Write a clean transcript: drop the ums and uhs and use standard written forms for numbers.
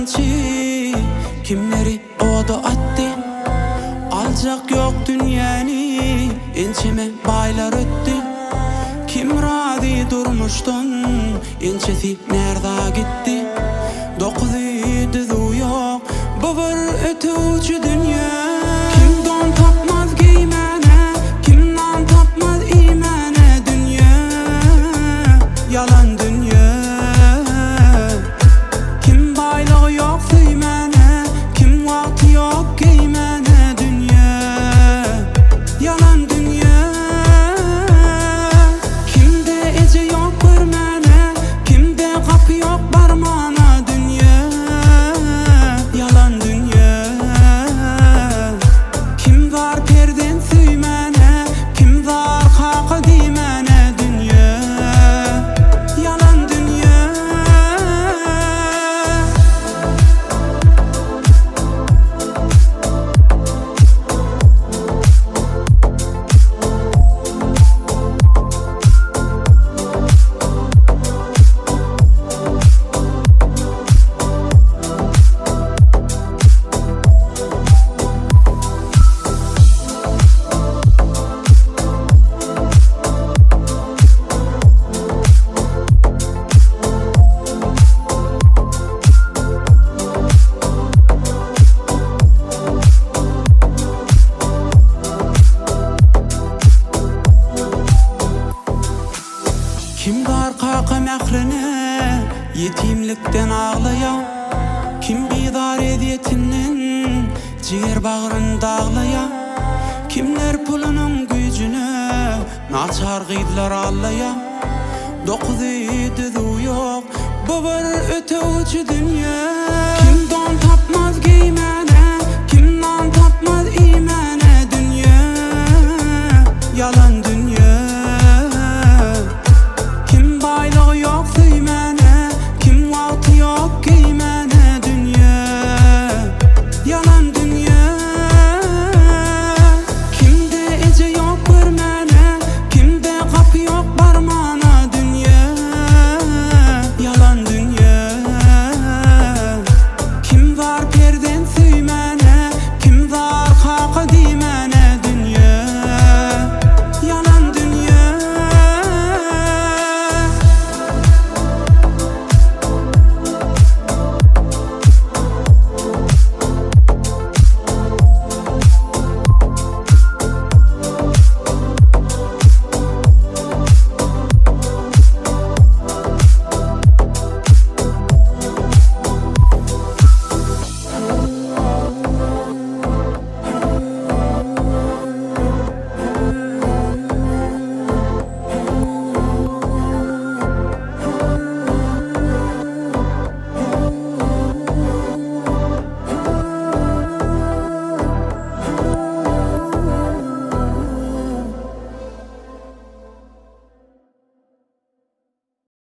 yalançı, kimleri oda attı. Alacak yok dünyani, ençeme baylar öttü. Kim radi durmuştun, ençesi nerede gitti. Dokuzu düzü yok, bu bir ötücü dünya. Kim don tapmaz giymene, kimden tapmaz imene dünya. Yalan dünya. Kim baylığı yok süymene, kim vakti yok giymene dünya. Yalan dünya. Kimde ece yok görmene, kimde kapı yok barmana dünya. Yalan dünya. Kim var perden süymene, kim var kaka diymene dünya. Yalan dünya. Kim var kaka mehrine, yetimlikten ağlayan. Kim bidar ediyetinden, ciğer bağrını dağlayan. Kimler pulunun gücünü, naçar gıydılar ağlayan. Dokuzu düzü yok, bu bir ötücü dünya.